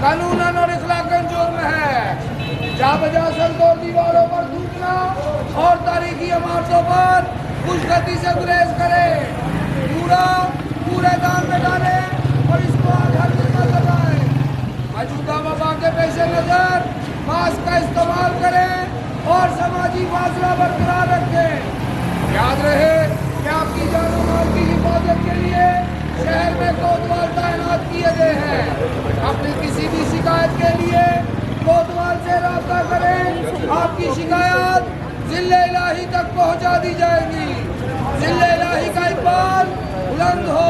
कानूनन और इखलाकन जुर्म है। जा बजा सड़कों दीवारों पर थूकना और तारीखी इमारतों पर खुशगति से गुरेज करें। कूड़ेदान में डालें और इसको आधार पर लगाएं। मौजूदा वबा के पेश नजर मास्क का इस्तेमाल करें और समाजी फासला बरकरार रखें। याद रहे कि आपकी जान और माल की हिफाजत के लिए शहर में कोतवाल तैनात किए गए हैं। अपनी किसी भी शिकायत के लिए कोतवाल से राब्ता करें। आपकी शिकायत जिले इलाही तक पहुंचा दी जाएगी। जिले इलाही का इकबाल बुलंद हो।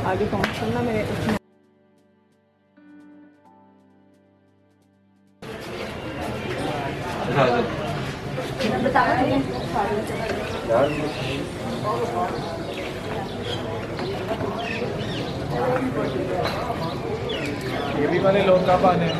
आगे पहुंचना मेरे ये भी वाले लोग का पाने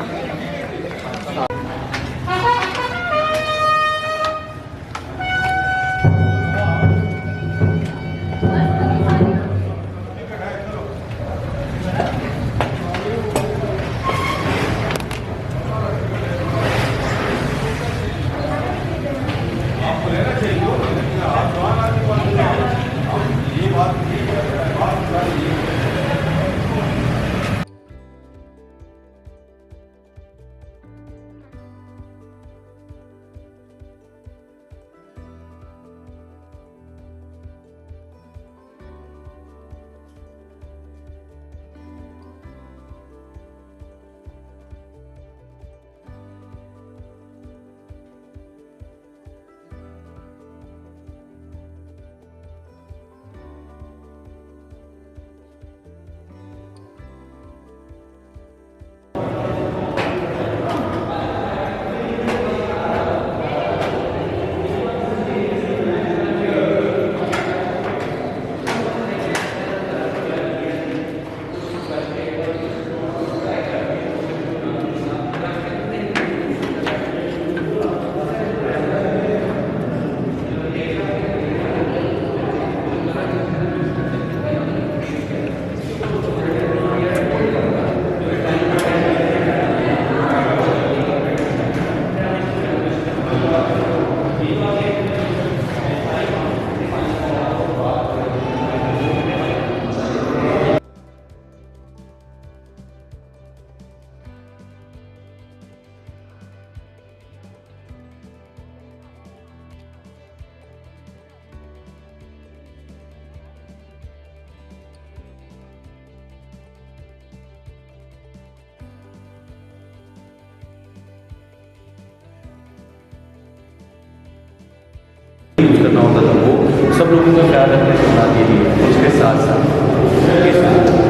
लोगों का ख्याल रखने की बात यही है। उसके साथ साथ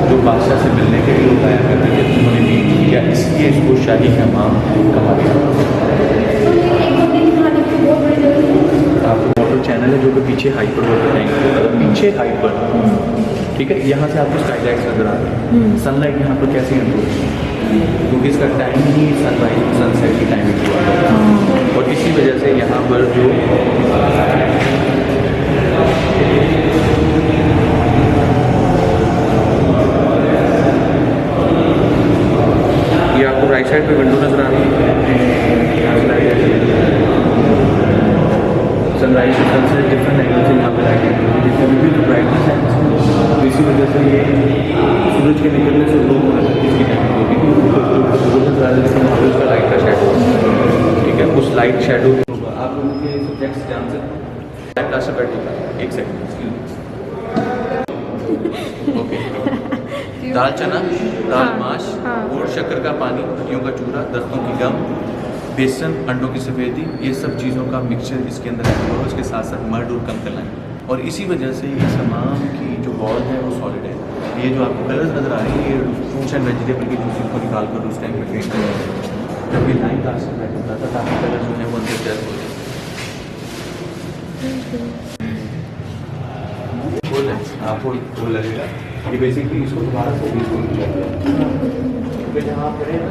जो बादशाह से मिलने के लिए लोग आया करते थे उन्होंने भी किया, इसलिए इसको शाही हमाम कहा गया। आपको मोटर चैनल है जो कि पीछे हाइपर वाटर टैंक है, पीछे हाइपर, ठीक है। यहाँ से आपको स्काईलाइट्स नजर आ रही है। सनलाइट यहाँ पर कैसे एंटर होती है, क्योंकि इसका टाइम ही सनराइज सनसेट की टाइमिंग हुआ है, और इसी वजह से यहाँ पर जो ये आपको राइट साइड पे विंडो नजर आ रही है, सनराइज से सनसेट डिफरेंट एंगल से यहाँ पे लाइटिंग होती है, जिसमें विभिन्न ब्राइटनेस है। तो इसी वजह से ये सूरज के निकलने से लो होने तक इसकी टाइमिंग होती है, उसका लाइट का शेडो, ठीक है। उस लाइट शेडो आप लोगों के सब्जेक्ट्स जान सकते हैं। क्लास से बैठिएगा एक सेकंड, ओके। दाल चना, दाल माश, गुड़, शक्कर का पानी, हड्डियों का चूरा, दर्दों की गम, बेसन, अंडों की सफ़ेदी, ये सब चीज़ों का मिक्सचर इसके अंदर है, और उसके साथ साथ मर्ड और कंकल है, और इसी वजह से ये तमाम की जो बॉल है वो सॉलिड है। ये जो आपको कलर्स नज़र आ रही है, ये फ्रूट्स एंड वेजिटेबल की जूस को निकाल कर उस टाइम में पेंट करेंगे, जब ये लाइन क्लास में बैठ होता था ताकि कलर जो है वो अंदर जैसे हो जाए। बोल आपको वो लगेगा ये बेसिकली इसको दोबारा से यूज करना चाहिए, जहाँ आप करें ना